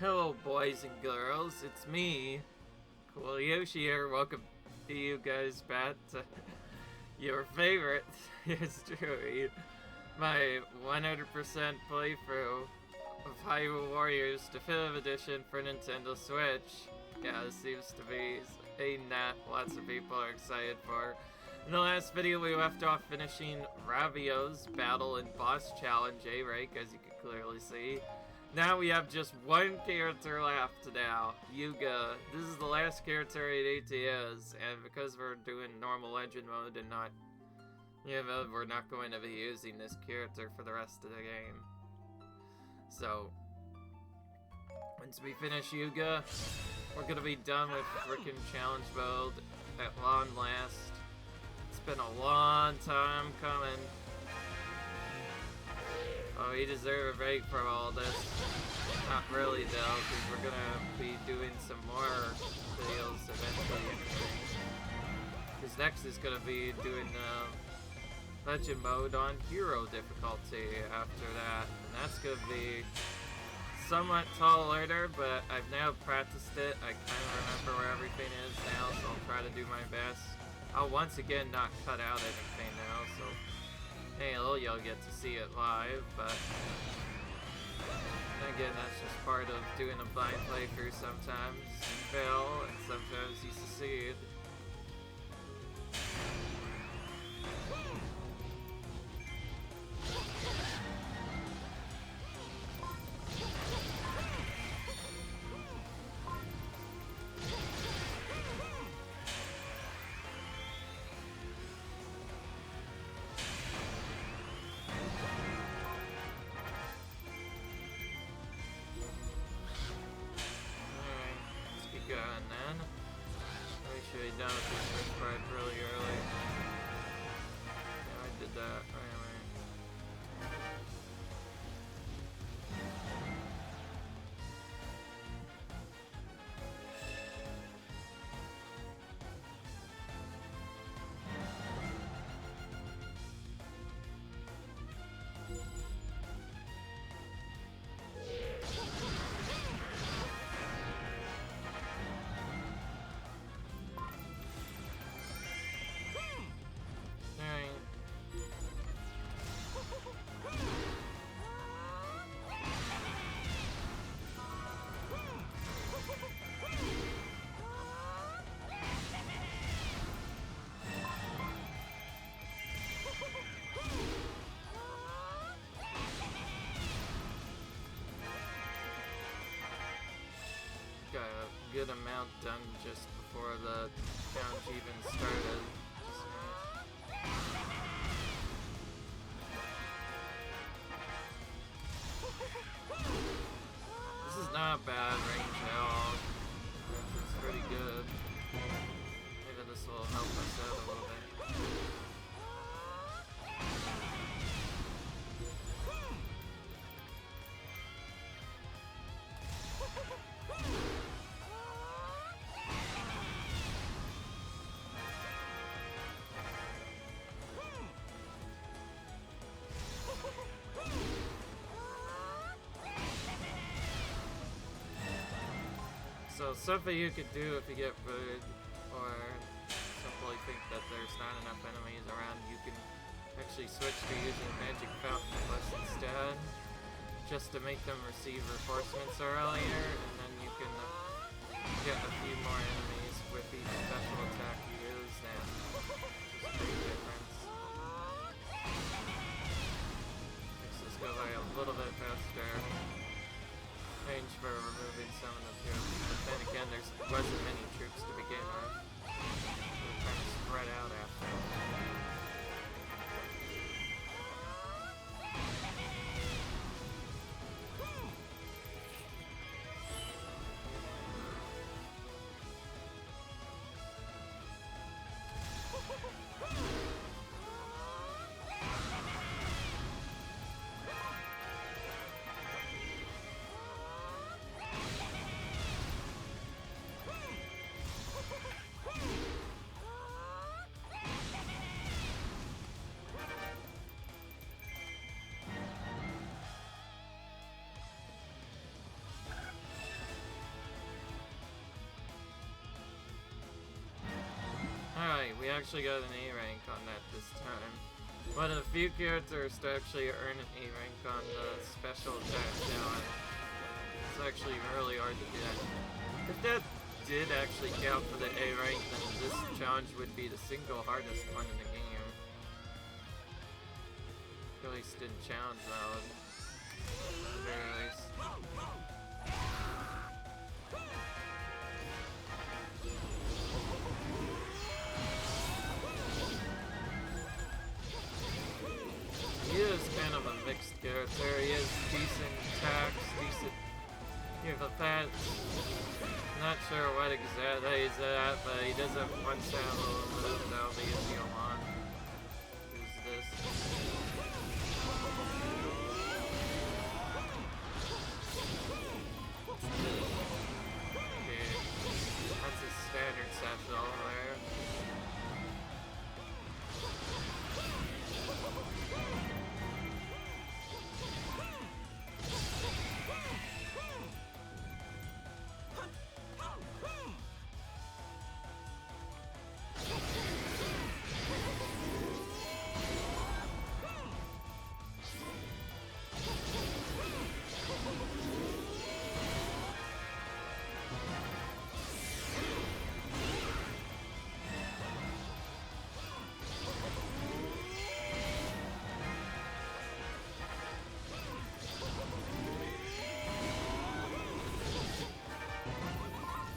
Hello boys and girls, it's me, Cool Yoshi here. Welcome to you guys back to your favorite history, my 100% playthrough of Hyrule Warriors Definitive Edition for Nintendo Switch. Yeah, this seems to be a net lots of people are excited for. In the last video we left off finishing Ravio's battle and boss challenge A-Rank, as you can clearly see. Now we have just one character left now, Yuga. This is the last character at ATS, and because we're doing normal legend mode and not, we're not going to be using this character for the rest of the game. So, once we finish Yuga, we're gonna be done with frickin' challenge mode at long last. It's been a long time coming. Oh, he deserves a break from all this. Not really though, because we're gonna be doing some more videos eventually. Because next is gonna be doing legend mode on hero difficulty after that. And that's gonna be somewhat tall later, but I've now practiced it. I kind of remember where everything is now, so I'll try to do my best. I'll once again not cut out anything now, so hey, you'll get to see it live, but again, that's just part of doing a blind playthrough. Sometimes you fail, and sometimes you succeed. And then we should be done with this first part really early. Yeah, I did that right away. Got a good amount done just before the challenge even started. This is not a bad range at all. It's pretty good. Maybe this will help us out a little bit. So something you could do if you get food, or simply think that there's not enough enemies around, you can actually switch to using Magic Fountain Plus instead, just to make them receive reinforcements earlier, and then you can get a few more enemies with each special attack you use now. Which is a big difference. Makes this go by a little bit faster. Range for removing some of the troops, but then again, there wasn't many troops to begin with. They were kind of spread out after. actually got an A rank on that this time. One of the few characters to actually earn an A rank on the special attack challenge. It's actually really hard to get. If that did actually count for the A rank, then this challenge would be the single hardest one in the game. At least in challenge mode. At the very least. He is kind of a mixed character. He has decent attacks, decent defense. Not sure what exactly he's at, but he does have one sound little move that'll be a deal on. Who's this? Okay, that's his standard satchel there.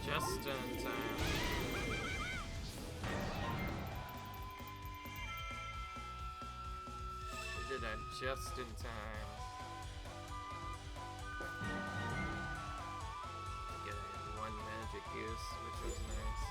Just in time. We did that just in time. To get one magic use, which was nice.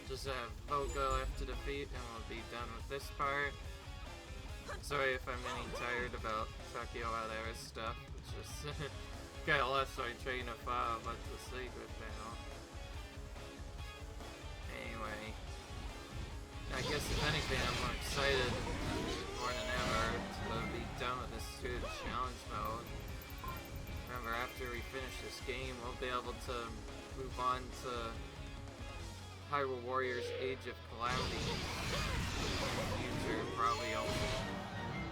Just have Vogo left to defeat and we'll be done with this part. Sorry if I'm getting tired about talking about Aris stuff. It's just got lost my train of thought what to sleep with now. Anyway, I guess if anything I'm more excited more than ever to be done with this huge challenge mode. Remember, after we finish this game, we'll be able to move on to Hyrule Warriors Age of Calamity in the future, probably also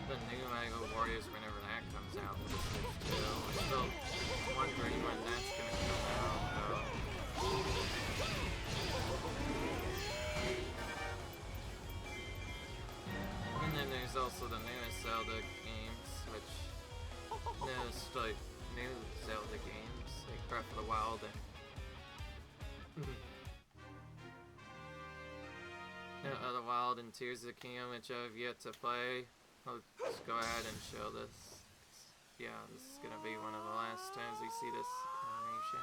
the new Hyrule Warriors whenever that comes out for the Switch too. I'm still wondering when that's gonna come out though. And then there's also the newest Zelda games, which new Zelda games, like Breath of the Wild and the Wild and Tears of the Kingdom, which I've yet to play. I'll just go ahead and show this. Yeah, this is gonna be one of the last times we see this animation.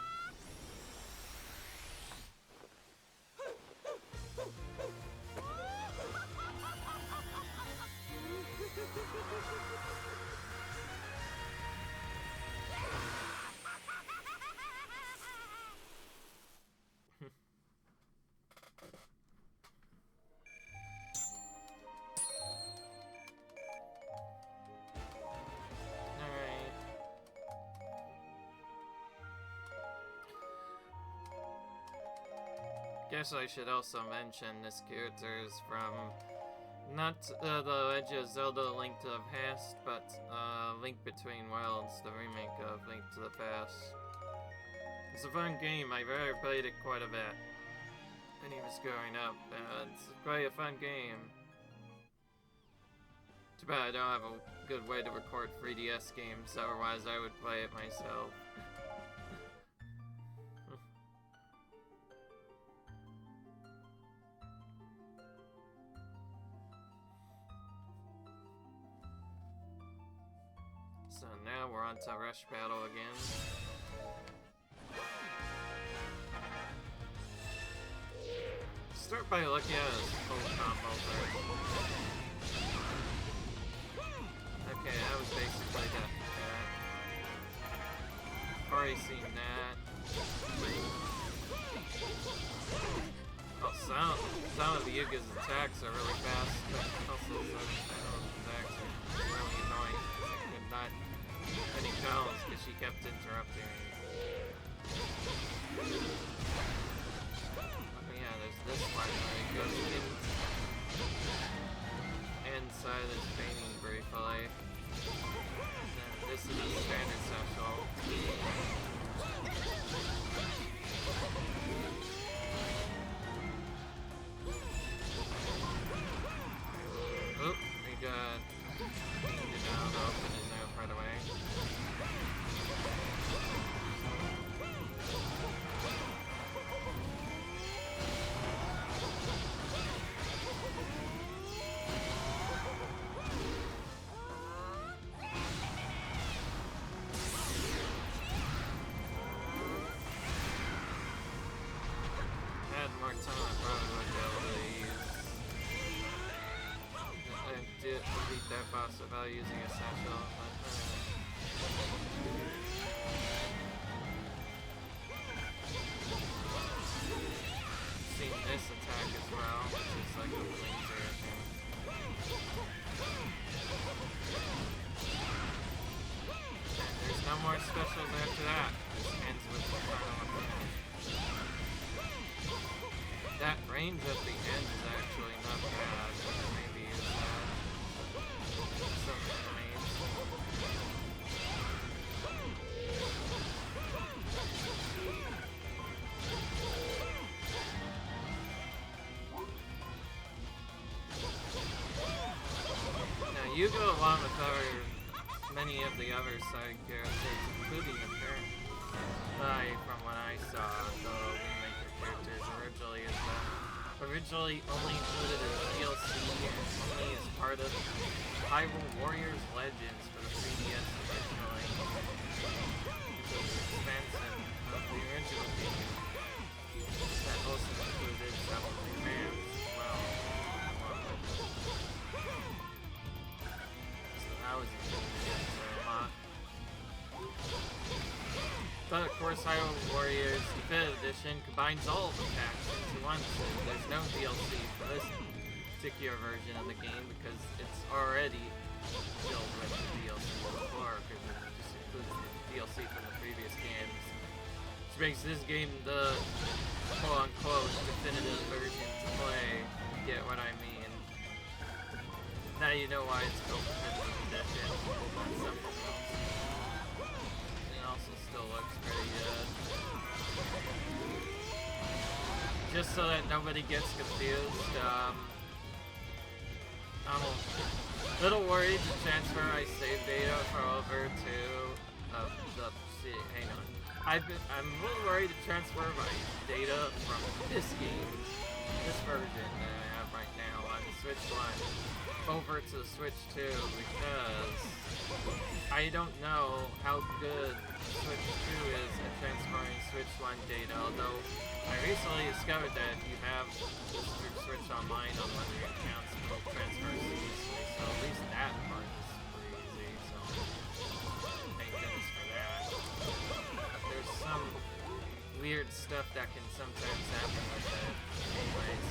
Guess I should also mention this character is from not the Legend of Zelda Link to the Past, but Link Between Worlds, the remake of Link to the Past. It's a fun game. I really played it quite a bit when he was growing up, and it's quite a fun game. Too bad I don't have a good way to record 3DS games, otherwise I would play it myself. So now we're on to Rush Battle again. Start by looking at his full combo first. Okay, that was basically that. Already seen that. Oh, some of Yuga's attacks are really fast, but also some of his attacks are really annoying. I could not any counts because she kept interrupting. Oh yeah, there's this one where it goes inside this painting briefly. This is the standard special. Oh, we got it down, open it now right away. Without using a satchel, but seen this attack as well, which is like a laser, I think. And there's no more specials after that. This ends with the final attack. That range at the end is actually not bad, but maybe is that. Now Yuga, along with many of the other side characters, including the parent, from what I saw, the Wingmaker characters originally only included as DLC and only as part of Hyrule Warriors Legends for the 3DS originally. It was expansion of the original game that also included several commands as well. So that was included into a lot. But of course, Hyrule Warriors Definitive Edition combines all of the packs into one, so there's no DLC for this particular version of the game because it's already filled with the DLC before, because it just includes the DLC from the previous games, which makes this game the quote-unquote definitive version to play. You get what I mean? Now you know why it's called Definitive Edition, not something else. It also still looks pretty good. Just so that nobody gets confused, I'm a little worried to transfer my save data over to hang on. I'm a little worried to transfer my data from this game, this version that I have right now on the Switch 1, over to the Switch 2 because I don't know how good Switch 2 is at transferring Switch 1 data, although I recently discovered that if you have your Switch Online on one of your accounts, it will transfer seamlessly, so at least that part is pretty easy, so thank goodness for that. But there's some weird stuff that can sometimes happen with it. Anyways,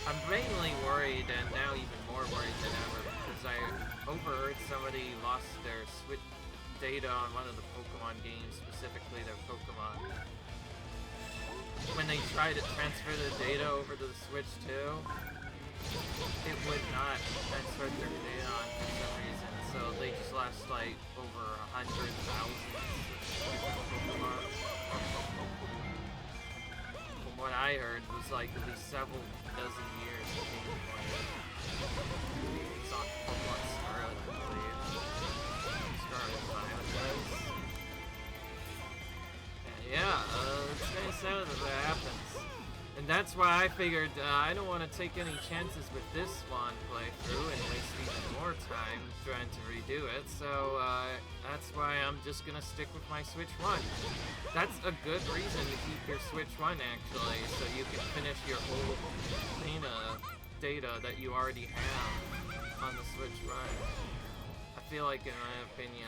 I'm mainly worried, and now even more worried than ever, because I overheard somebody lost their Switch data on one of the Pokemon games, specifically their Pokemon. When they tried to transfer the data over to the Switch 2, it would not transfer their data on for some reason, so they just lost like over 100,000 Pokemon. From what I heard, it was like at least several dozen years of gameplay. It's on Pokemon Scarlet, I believe. Scarlet Violet was. Yeah, it's nice sad that that happens. And that's why I figured I don't want to take any chances with this one playthrough and waste even more time trying to redo it, so that's why I'm just gonna stick with my Switch 1. That's a good reason to keep your Switch 1 actually, so you can finish your old data that you already have on the Switch 1. I feel like, in my opinion,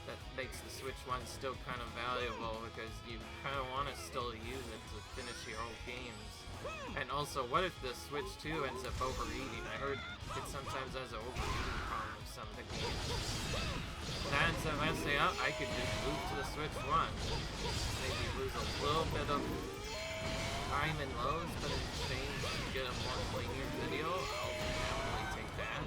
that makes the Switch one still kind of valuable because you kind of want to still use it to finish your old games. And also, what if the Switch 2 ends up overheating? I heard it sometimes has an overheating problem with some of the games. That ends up messing up, I could just move to the Switch 1. Maybe lose a little bit of time and loads, but in exchange to get a more linear video, I'll definitely take that.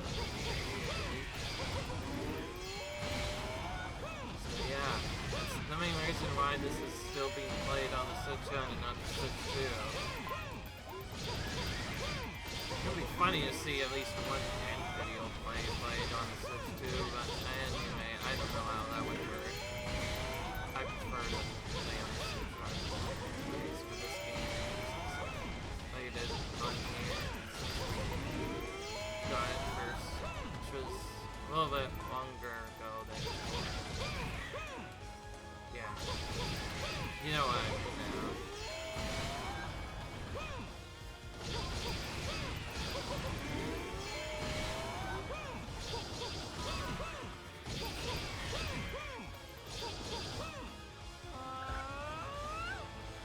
Yeah, that's the main reason why this is still being played on the Switch 1 and not the Switch 2. It'll be funny to see at least one end video played on the Switch 2, but anyway, I don't know how that would work. I prefer to play on the Switch 1 for this game. Played it on here. Got it first, which was a little bit longer ago than... Yeah. You know what I mean now.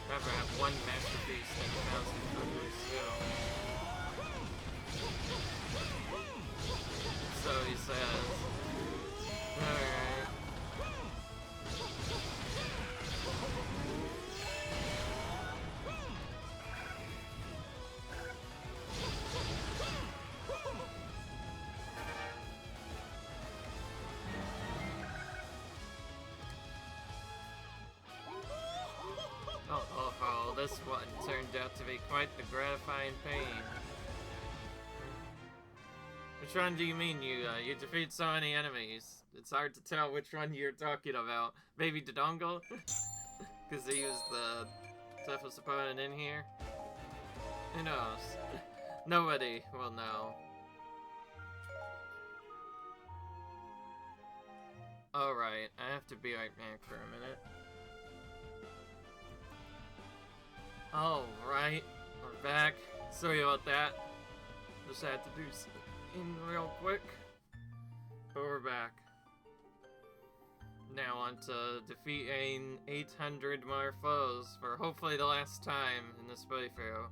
Never have one masterpiece that counts ugly still. So he says. Alright. Oh, this one turned out to be quite the gratifying pain. Which one do you mean, Yuga? You defeat so many enemies. It's hard to tell which one you're talking about. Maybe Dodongo? Because he was the toughest opponent in here? Who knows? Nobody will know. Alright, I have to be right back for a minute. Alright, we're back. Sorry about that. Just had to do something real quick. But we're back. Now on to defeating 800 more foes for hopefully the last time in this playthrough.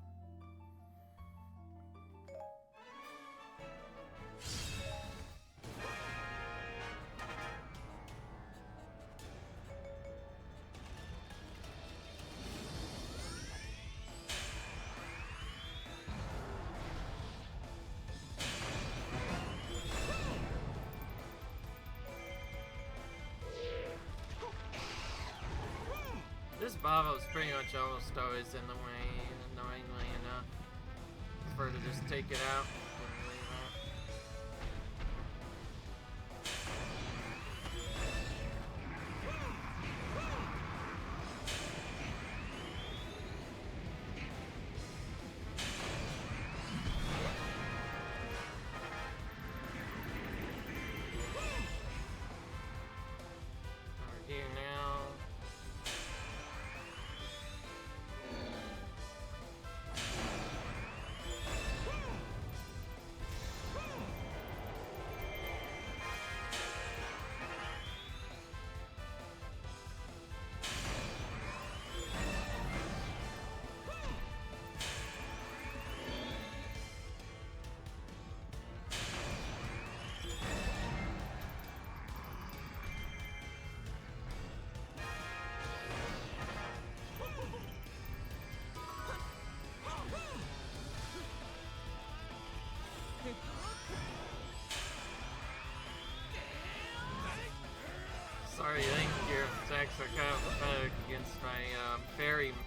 This Bavo's pretty much almost always in the way, annoyingly enough. Prefer to just take it out and leave it. We're here now. Sorry, I think your attacks are kind of pathetic against my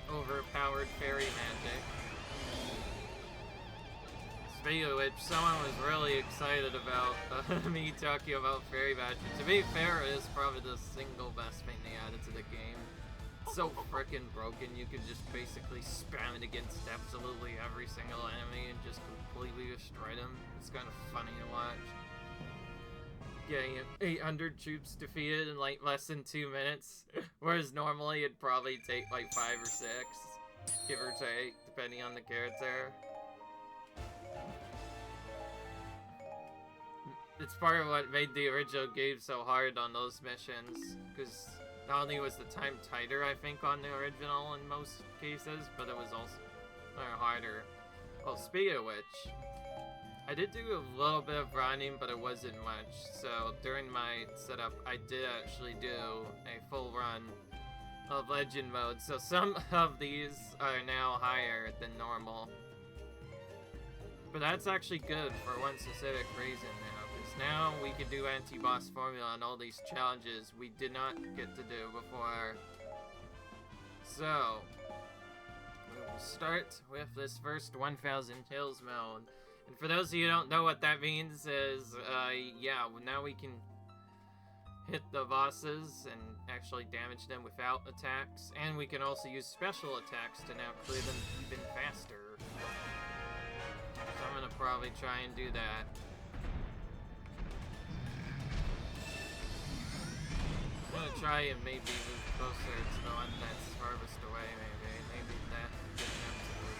overpowered fairy magic. Speaking of which, someone was really excited about me talking about fairy magic. To be fair, it is probably the single best thing they added to the game. It's so frickin' broken, you can just basically spam it against absolutely every single enemy and just completely destroy them. It's kind of funny to watch. Getting 800 troops defeated in like less than 2 minutes, whereas normally it'd probably take like 5 or 6, give or take, depending on the character. it's part of what made the original game so hard on those missions, because not only was the time tighter, I think, on the original in most cases, but it was also harder. Well, speaking of which, I did do a little bit of grinding, but it wasn't much. So during my setup, I did actually do a full run of legend mode. So some of these are now higher than normal. But that's actually good for one specific reason now, because now we can do anti-boss formula on all these challenges we did not get to do before. So we will start with this first 1000 kills mode. And for those of you who don't know what that means is, yeah, now we can hit the bosses and actually damage them without attacks, and we can also use special attacks to now clear them even faster. So I'm gonna probably try and do that. I'm gonna try and maybe move closer to the one that's farthest away, maybe that good enough to move.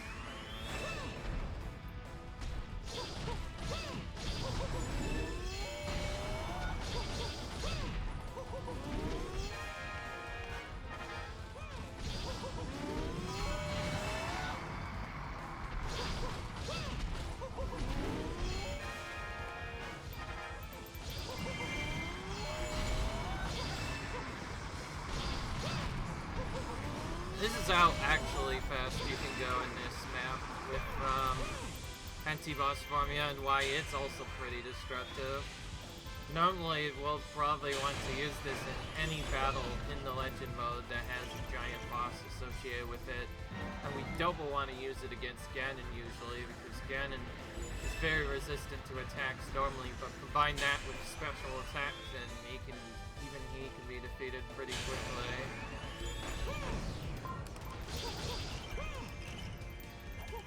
This is how actually fast you can go in this map with anti-boss formula, and why it's also pretty destructive. Normally, we'll probably want to use this in any battle in the legend mode that has a giant boss associated with it, and we double want to use it against Ganon usually, because Ganon is very resistant to attacks normally, but combine that with special attacks and even he can be defeated pretty quickly.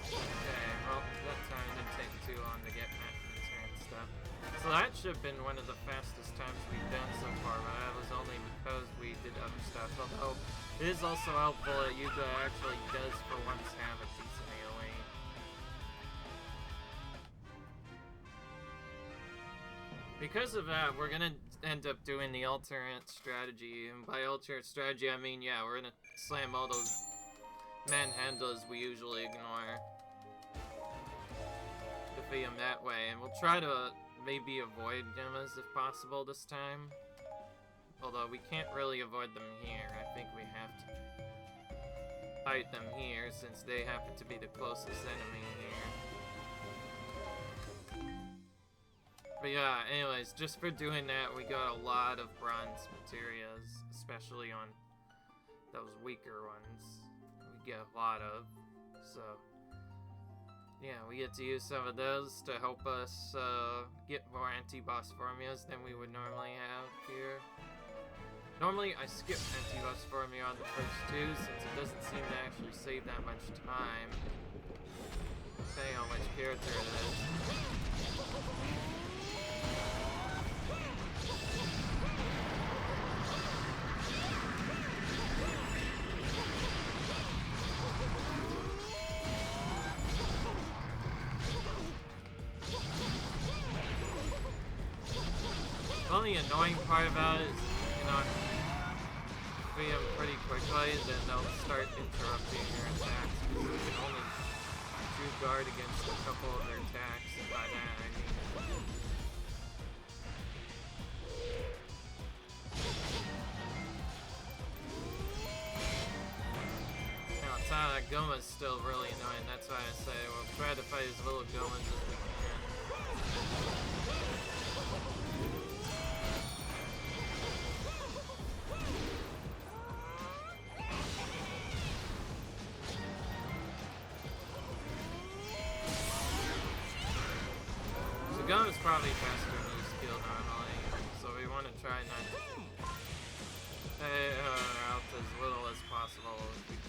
Okay, well, that time didn't take too long to get maintenance and stuff. So that should have been one of the fastest times we've done so far, but that was only because we did other stuff. Although, it is also helpful that Yuga actually does for once have a decent AoE. Because of that, we're gonna end up doing the alternate strategy. And by alternate strategy, I mean, yeah, we're gonna slam all those manhandles we usually ignore. Defeat them that way, and we'll try to maybe avoid Gemmas if possible this time. Although we can't really avoid them here. I think we have to fight them here since they happen to be the closest enemy here. But yeah, anyways, just for doing that, we got a lot of bronze materials, especially on those weaker ones. We get a lot of, so yeah, we get to use some of those to help us get more anti-boss formulas than we would normally have here. Normally, I skip anti-boss formula on the first two since it doesn't seem to actually save that much time, depending on which character it is. The only annoying part about it is, you know, free them pretty quickly, then they'll start interrupting your attacks, because you can only do guard against a couple of their attacks, and by that I mean... Now, that Goma's still really annoying, that's why I say we'll try to fight as little Gomas as we can. Gun is probably faster than his skill normally, so we want to try not to pay out as little as possible if we can.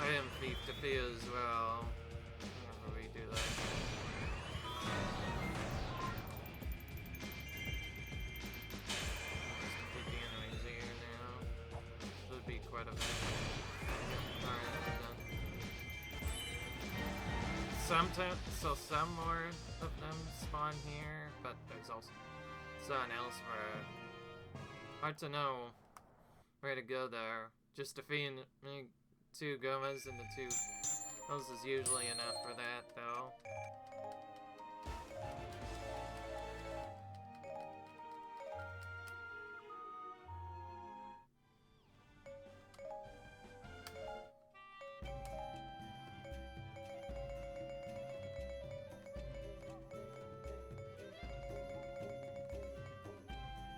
Bam Thief defeat as well. Whenever we do that. Let's defeat the enemies here now. This would be quite a bit. Alright, we're done. Sometimes, so some more of them spawn here, but there's also something elsewhere. Hard to know where to go there. Just defeating 2 Gomas and the 2 those is usually enough for that, though.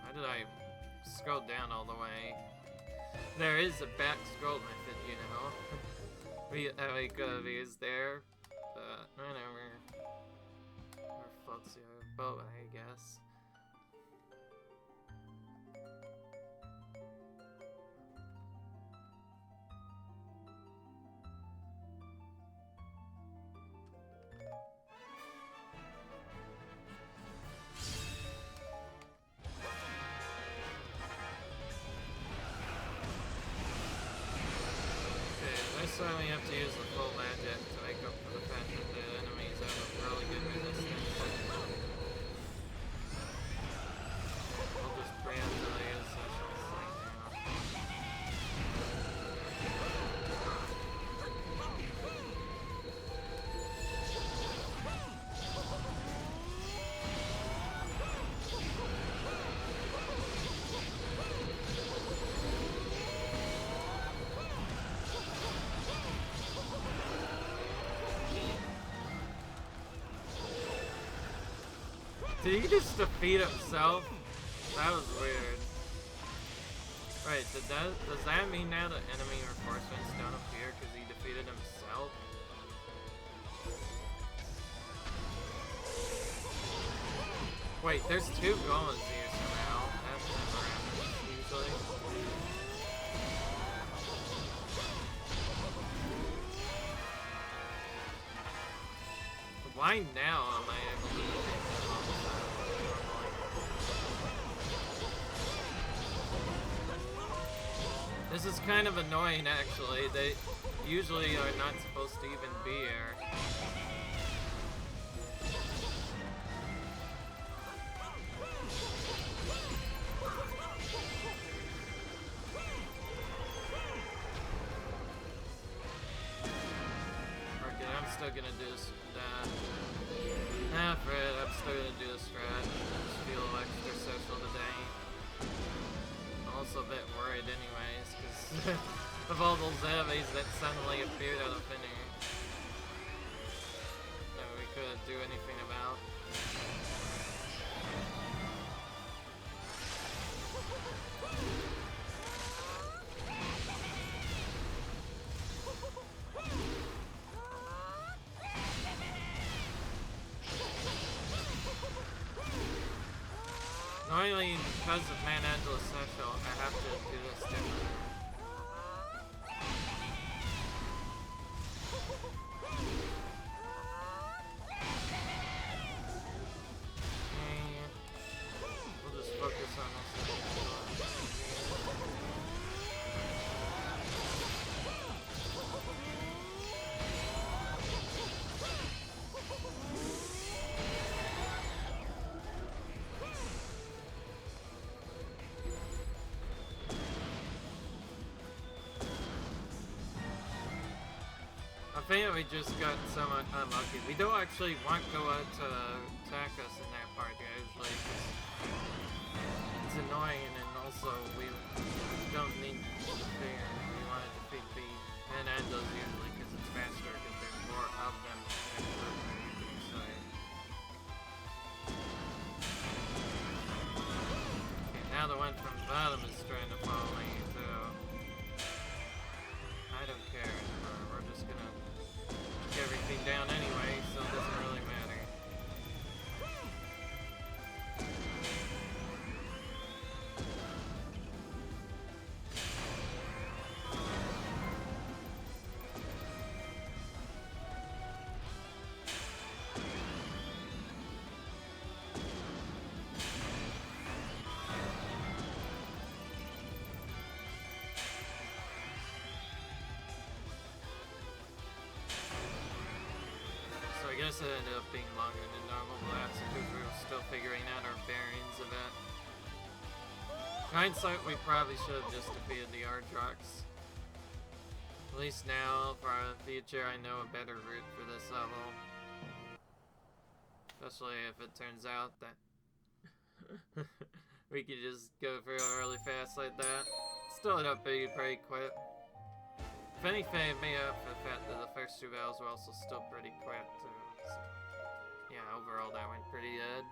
Why did I scroll down all the way? There is a back scroll method, you know. We could have used there, but whatever. Or floats your boat, I guess. So we have to use the full magic to make up for the fact that the enemies have a really good resistance. We'll just preemptively use Social's thing now. Did he just defeat himself? That was weird. Right, does that mean now that enemy reinforcements don't appear because he defeated himself? Wait, there's 2 golems here somehow. That's never happens usually. Why now am I able to defeat them all the time? This is kind of annoying, actually. They usually are not supposed to even be here. Okay, I'm still gonna do this. Nah, Fred, I'm still gonna do this strat. Just feel extra social today. I'm also a bit worried anyways, because of all those enemies that suddenly appeared out of thin air. That we couldn't do anything about. Normally, because of Manangela's Social, I have to do this differently. We'll just focus on this. I think we just got somewhat unlucky. We don't actually want Goa to attack us in that part, guys. Like, it's annoying, and also we don't need to fear. We want to defeat the Manandos usually because it's faster, because there's more of them. Okay, now the one from the bottom is trying to follow me, so I don't care anymore. We're just gonna everything down anyway, so it doesn't really matter. this ended up being longer than normal, but that's because we were still figuring out our bearings of it. In hindsight, we probably should have just defeated the Ardrox. At least now, for the future, I know a better route for this level. Especially if it turns out that we could just go through it really fast like that. Still ended up being pretty quick. If anything, it made up for the fact that the first two battles were also still pretty quick too. So, yeah, overall that went pretty good.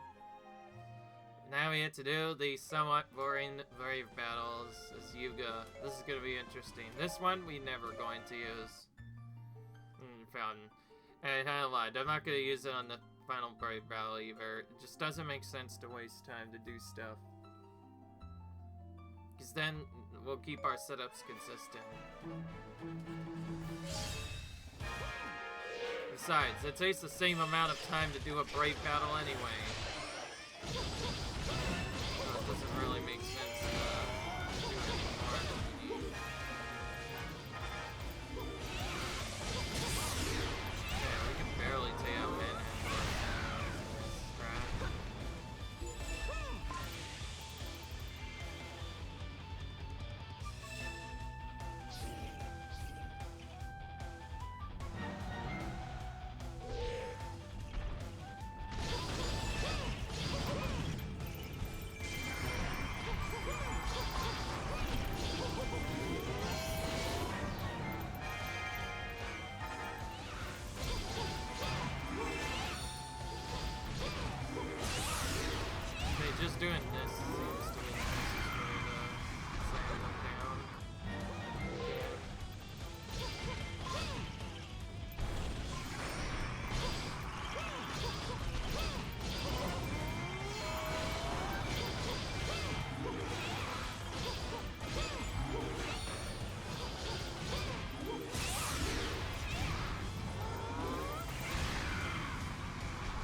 Now we get to do the somewhat boring Brave battles as Yuga. This is going to be interesting. This one we never going to use. Fountain. And I kind of lied. I'm not going to use it on the final Brave battle either. It just doesn't make sense to waste time to do stuff. Because then we'll keep our setups consistent. Besides, it takes the same amount of time to do a Brave battle anyway. So it doesn't really make sense to do it anymore. Yeah, we can barely take out Ganon. Just doing this seems to be the nicest way to slam them down.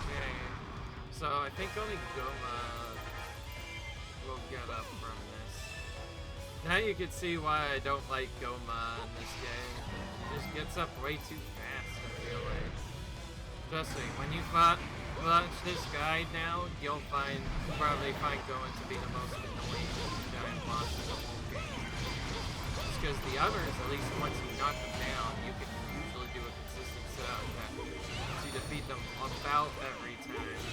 Okay, so I think only Goma will get up from this. Now you can see why I don't like Goma in this game. It just gets up way too fast, I feel like. Especially when you watch this guide now, you'll probably find Goma to be the most annoying giant boss in the whole game. Just because the others, at least once you knock them down, you can usually do a consistent setup that lets you defeat them about every time.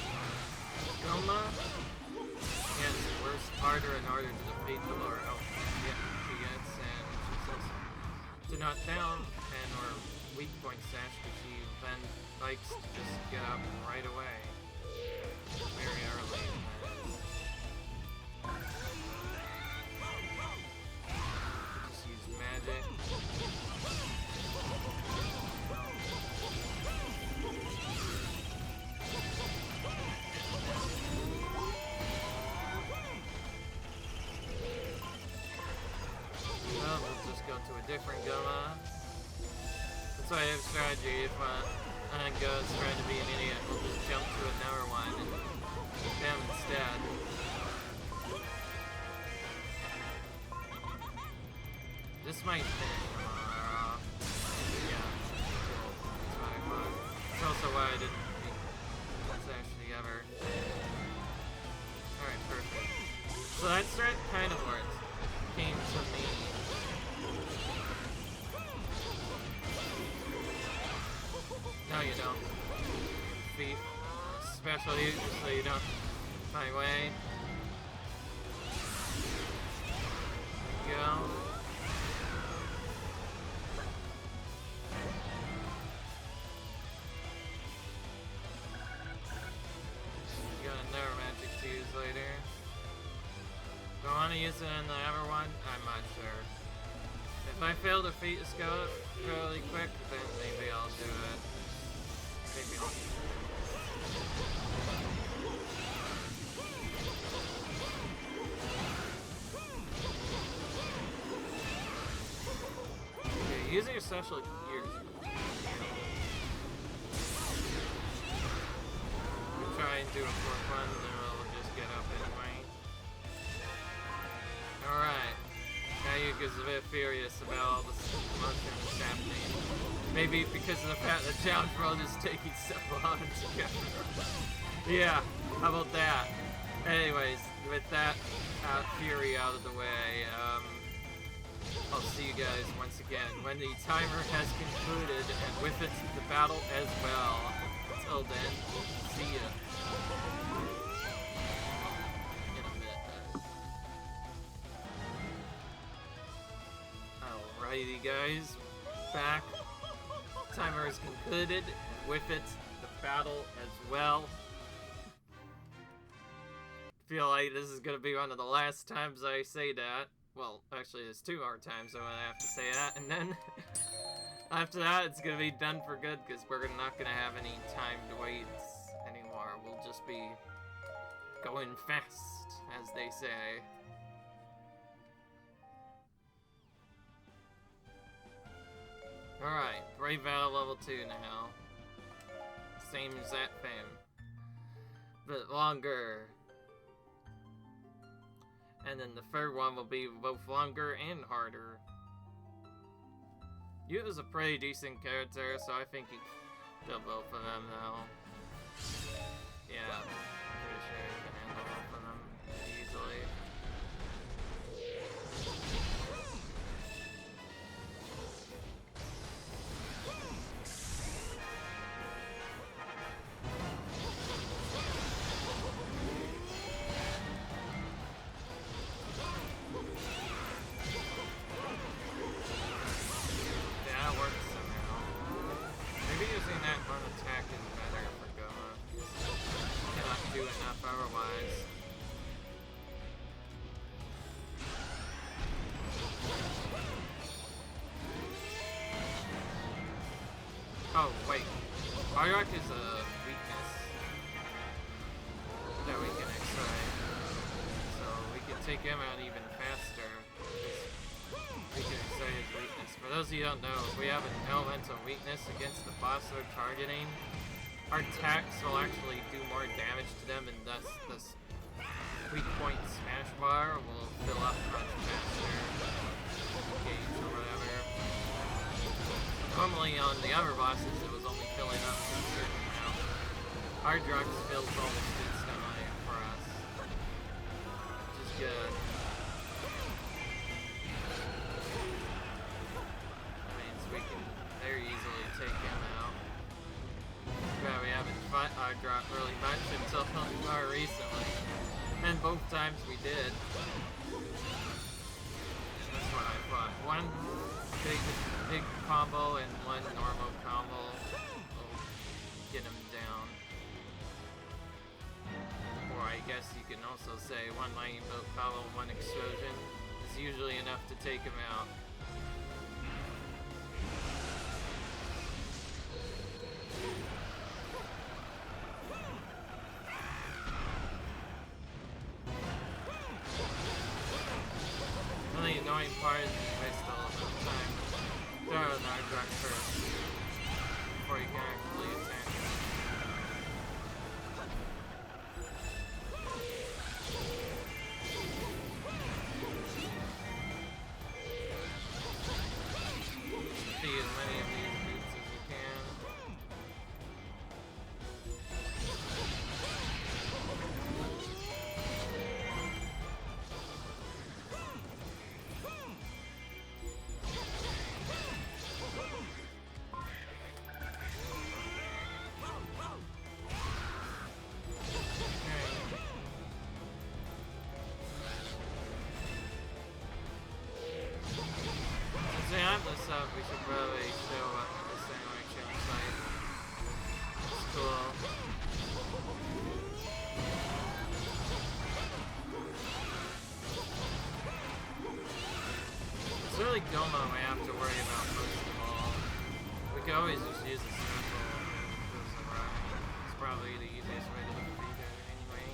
Goma, yeah, it's worse, harder and harder to defeat the lower health she gets, and she's also to knock down and or weak point sash because she then likes to just get up right away, very early. Just use magic. Well, we'll just go to a different Goma. That's why I have strategy. If Go's trying to be an idiot, we'll just jump to another one and hit them instead. This might fit. Yeah. That's what I thought. That's also why I didn't think let's actually together. Alright, perfect. So that strat kind of worked. Came to me. No, you don't. Thief. Especially so you don't my way. There you go. You got another magic to use later. Do I want to use it in the other one? I'm not sure. If I fail to defeat a Skull really quick, then maybe I'll do it. Maybe I'll. Okay, using your special gear. We'll try and do a 4-1, then we'll just get up anyway. Alright. Now you is a bit furious about all the commotion that's happening. Maybe because of the fact that Challenge World is taking so long to get through. Yeah, how about that? Anyways, with that fury out of the way, I'll see you guys once again when the timer has concluded, and with it, the battle as well. Until then, see ya. In a minute. Alrighty guys, back. Timer is concluded, and with it, the battle as well. Feel like this is gonna be one of the last times I say that. Well, actually, there's 2 more times I have to say that, and then after that, it's gonna be done for good because we're not gonna have any timed waits anymore. We'll just be going fast, as they say. Alright, Brave Battle level 2 now. Same as that fame. But longer. And then the third one will be both longer and harder. Yuga's a pretty decent character, so I think you can kill both of them though. Yeah, I'm pretty sure you can handle both of them easily. Oh, wait. Aryak is a weakness that we can extract. So we can take him out even faster. We can extract his weakness. For those of you who don't know, if we have an elemental weakness against the boss we're targeting, our attacks will actually do more damage to them, and thus this weak point smash bar will fill up much faster. Gauge or whatever. Normally on the other bosses it was only filling up to a certain amount. Our drugs fills almost instantly for us. Which is good. That means we can very easily take him out. Yeah, we haven't fought our drug really much until more recently. And both times we did. That's what I thought. One big combo and one normal combo will get him down. Or I guess you can also say one lightning bolt combo and one explosion is usually enough to take him out. The only annoying part is you waste a little bit of time. Throw an Argrak first before you can actually attack. See as many of these boots as you can. This up, we should probably show up at the sandwich site. It's cool. It's really Goma we have to worry about first of all. We could always just use a circle as a rock. It's probably the easiest way to defeat it anyway.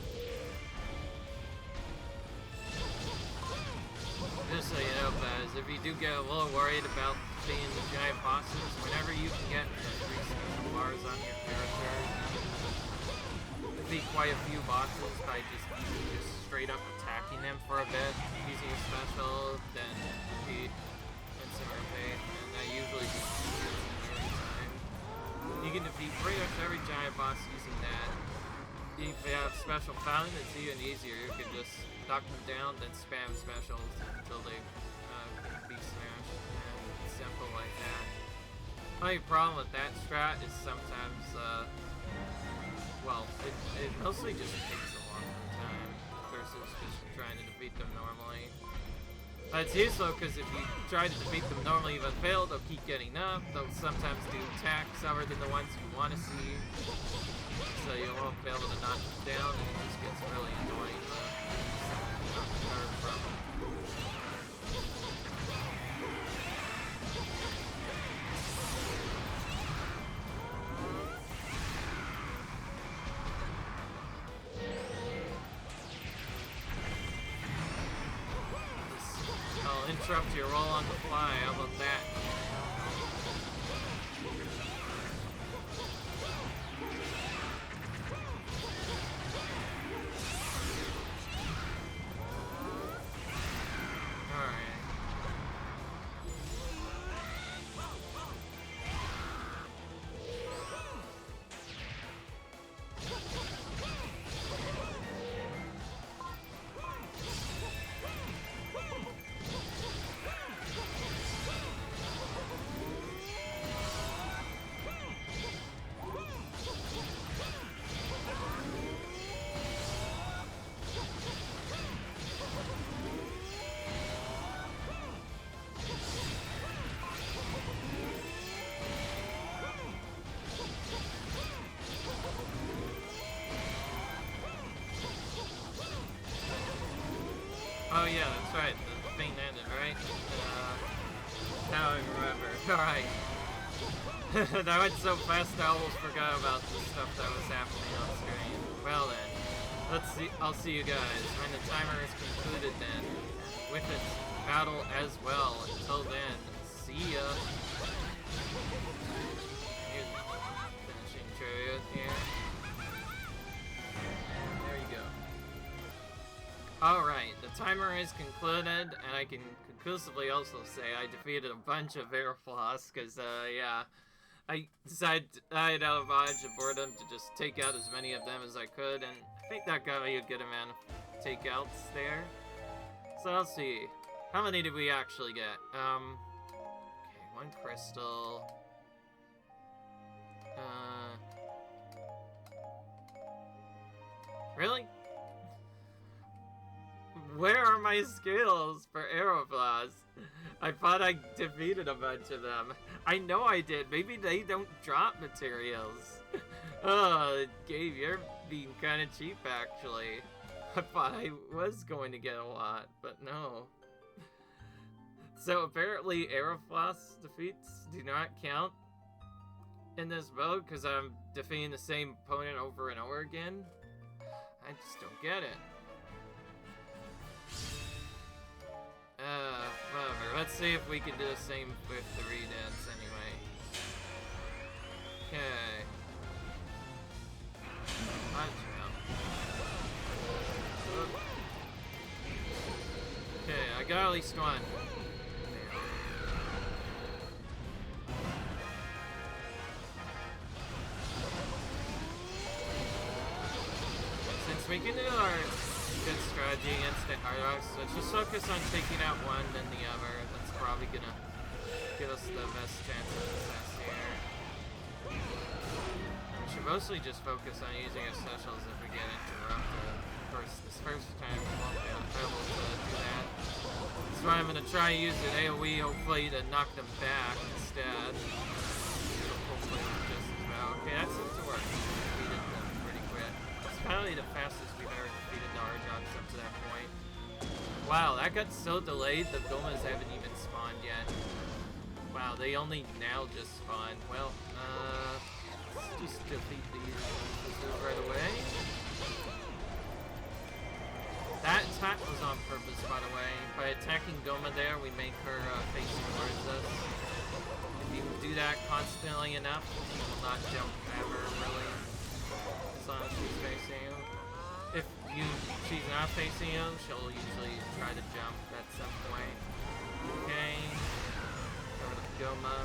Just so you know, guys, if you do get a little worried about being the giant bosses, whenever you can get the 3 special bars on your character, defeat quite a few bosses by just using just straight up attacking him for a bit, using a special, then defeat Insumerfate, and that usually just gets him every time. You can defeat pretty much every giant boss using that. If you have special fountain, it's even easier. You can just knock them down, then spam specials until they be smashed. And it's simple like that. My problem with that strat is sometimes, well, it mostly just takes a long time versus just trying to defeat them normally. It's useful because if you try to defeat them normally but fail, they'll keep getting up. They'll sometimes do attacks other than the ones you want to see. So you won't be able to knock them down, and it just gets really annoying to learn from them. I'll interrupt your roll on the fly, how about that? Oh yeah, that's right, the thing ended, right? Now I remember. Alright. That went so fast I almost forgot about the stuff that was happening on screen. Well then, let's see. I'll see you guys when the timer is concluded then, with its battle as well. Until then, see ya. Here's finishing trivia here. There you go. Alright, the timer is concluded, and I can conclusively also say I defeated a bunch of air floss, because, yeah, I decided out of odds of boredom to just take out as many of them as I could, and I think that got me a good amount of takeouts there. So I'll see. How many did we actually get? Okay, 1 crystal. Really? Where are my skills for Aerofloss? I thought I defeated a bunch of them. I know I did. Maybe they don't drop materials. Oh, Gabe, you're being kind of cheap, actually. I thought I was going to get a lot, but no. So apparently Aerofloss defeats do not count in this mode because I'm defeating the same opponent over and over again. I just don't get it. Whatever. Let's see if we can do the same with the redance anyway. Okay. Punch out. Okay, I got at least one. Since we can do our good strategy against the Hyrox, let's just focus on taking out one, then the other. That's probably gonna give us the best chance of success here. We should mostly just focus on using our specials if we get interrupted. Of course, this first time we won't be able to do that. That's why I'm gonna try and use an AoE, hopefully to knock them back instead. Hopefully just as well. Okay, that seems to work. We defeated them pretty quick. It's probably the fastest we've ever defeated Darjox up to that point. Wow, that got so delayed, the Gomas haven't even spawned yet. Wow, they only now just spawned. Well, let's just defeat these right away. That attack was on purpose, by the way. By attacking Goma there, we make her face towards us. If you do that constantly enough, she will not jump ever, really. As long as she's facing you. If she's not facing you, she'll usually try to jump at some point. Okay. Over to Goma.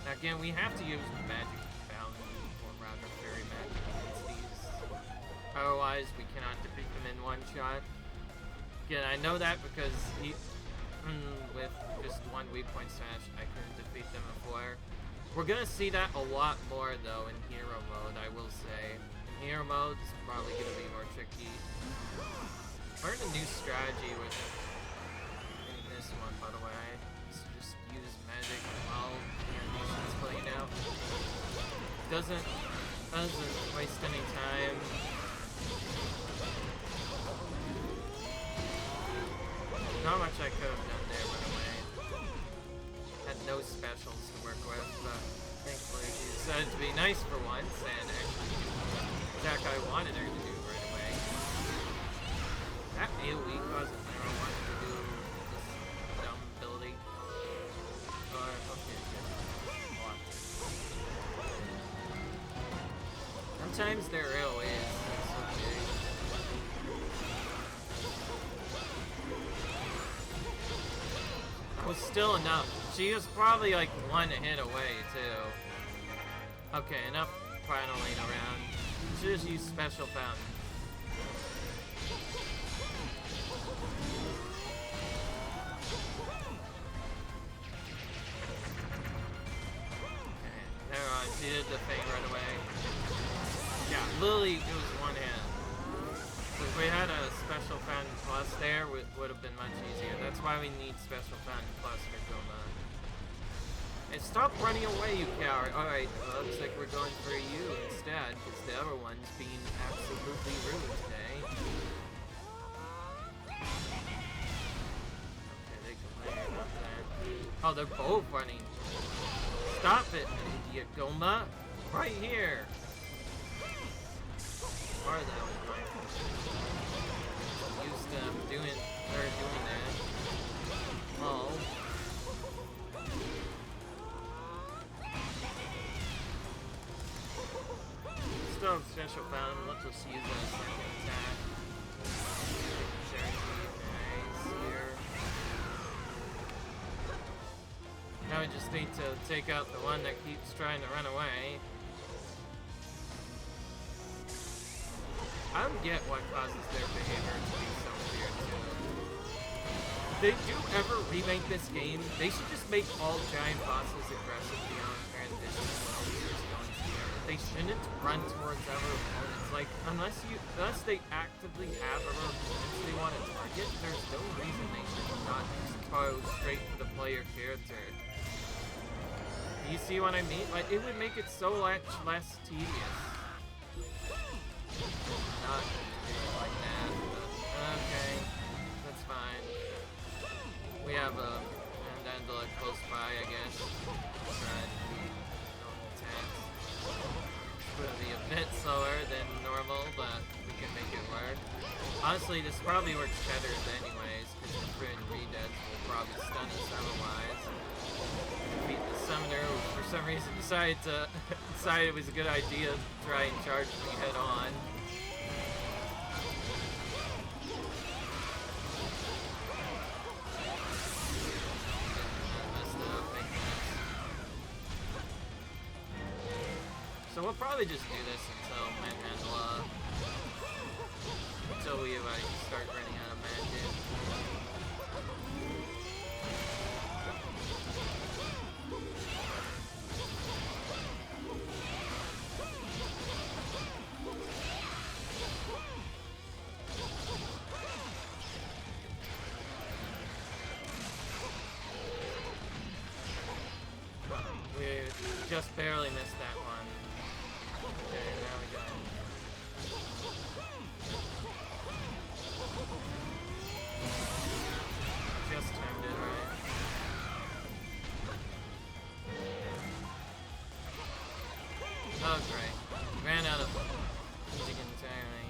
Now again, we have to use magic fountain, or rather fairy magic against these. Otherwise, we cannot defeat them in one shot. Again, I know that because with just one weak point smash, I couldn't defeat them before. We're gonna see that a lot more though in hero mode, I will say. In hero mode, it's probably gonna be more tricky. Learned a new strategy with this one, by the way. So just use magic while animation's playing out. Doesn't waste any time. Not much I could have done there, by the way. Had no specials to work with, but thankfully she decided to be nice for once and actually do the attack I wanted her to do right away. That AoE caused Nero wanted to do this dumb ability. Okay, good. Sometimes their AoE is so big. Was still enough. She was probably like one hit away too. Okay, enough finally around. Should just use special fountain. Okay, there on. She did the thing right away. Yeah, literally it was one hit. If we had a special fountain plus there, it would have been much easier. That's why we need special fountain plus for Goma. And stop running away, you coward! Alright, well, looks like we're going for you instead, because the other one's being absolutely rude today. Okay, they complain about that. Oh, they're both running. Stop it, idiot Goma! Right here! Or that was right. Used to doing that. Oh. Still have special fountain. Let's just use a second attack. Nice here. Now we just need to take out the one that keeps trying to run away. I don't get what causes their behavior to be so weird too. If they do ever remake this game, they should just make all giant bosses aggressive beyond transition while we're just going together. They shouldn't run towards other opponents. Like, unless they actively have other opponents they want to target, there's no reason they should not just go straight for the player character. You see what I mean? Like, it would make it so much less tedious. Not like that, but okay, that's fine. We have a Mandandula close by, I guess. Try to be intense. It's gonna be a bit slower than normal, but we can make it work. Honestly, this probably works better anyways, because the friend redeads will probably stun us otherwise. Defeat the summoner, who for some reason decided it was a good idea to try and charge me head on. So we'll probably just do this until Manhandla. Until we start running out of magic. We just barely missed that one. Okay, now we go. Just timed it right. Oh great. Ran out of music entirely.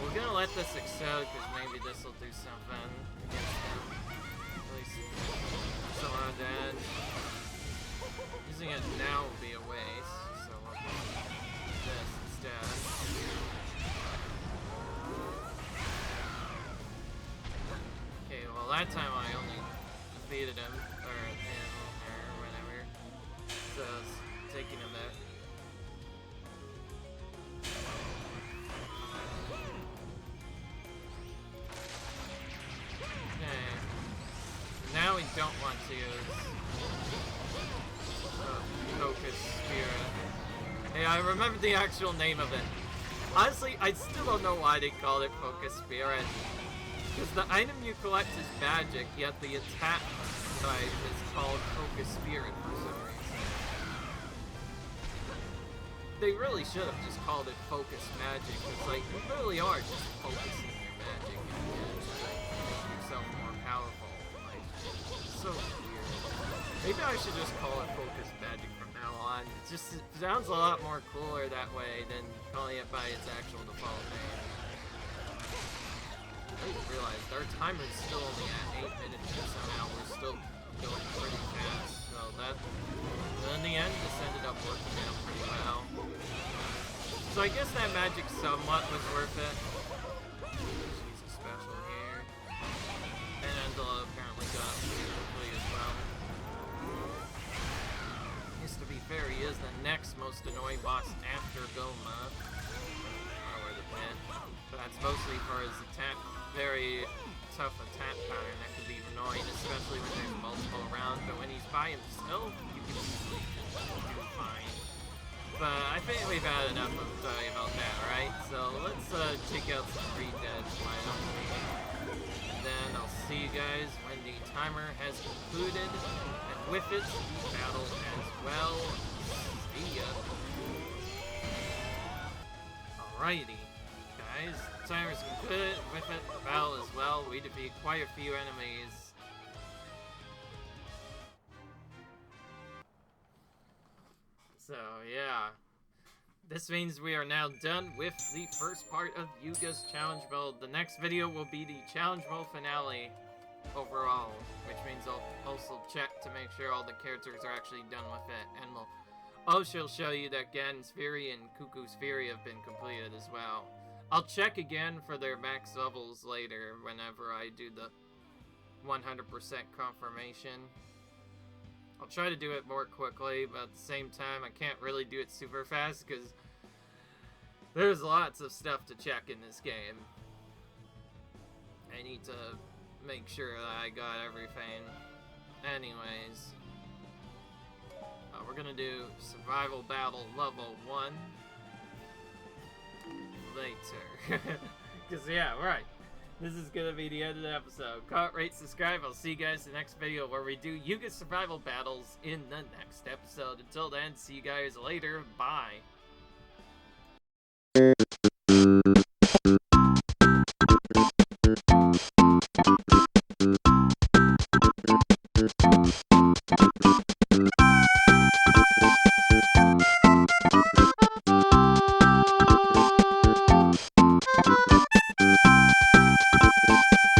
We're gonna let this explode because maybe this will do something against them. At least some are dead. Using it now will be a waste, so we'll do this instead. Okay, well that time I only defeated him, or him, or whatever. So I was taking him there. Okay. Now we don't want to use Focus Spirit. Hey, I remember the actual name of it. Honestly, I still don't know why they called it Focus Spirit. Because the item you collect is magic, yet the attack type is called Focus Spirit for some reason. They really should have just called it Focus Magic, because like, you really are just focusing your magic and just like, make yourself more powerful. Like, it's so weird. Maybe I should just call it Focus Magic from now on. It sounds a lot more cooler that way than calling it by its actual default name. I just realized our timer is still only at 8 minutes, and somehow we're still going pretty fast. So that, in the end, this ended up working out pretty well. So I guess that magic somewhat was worth it. She's a special here. And Angela apparently got quickly as well. To be fair, he is the next most annoying boss after Goma. Or the plant. But that's mostly for his attack, very tough attack pattern that can be annoying, especially when there's multiple around. But when he's by himself, you can usually do fine. But I think we've had enough of talking about that, right? So let's check out some pre-deads. Why don't we? Then I'll see you guys when the timer has concluded, and with it, the battle as well. See ya. Alrighty, guys, the timer's concluded. With it, the battle as well. We defeat quite a few enemies. So yeah. This means we are now done with the first part of Yuga's challenge mode. The next video will be the challenge mode finale overall, which means I'll also check to make sure all the characters are actually done with it, and we'll also show you that Ganon's Fury and Cucco's Fury have been completed as well. I'll check again for their max levels later whenever I do the 100% confirmation. I'll try to do it more quickly, but at the same time, I can't really do it super fast because there's lots of stuff to check in this game. I need to make sure that I got everything. Anyways, we're gonna do Survival Battle Level 1 later. Because, yeah, right. This is gonna be the end of the episode. Comment, rate, subscribe. I'll see you guys in the next video where we do Yuga survival battles in the next episode. Until then, see you guys later. Bye.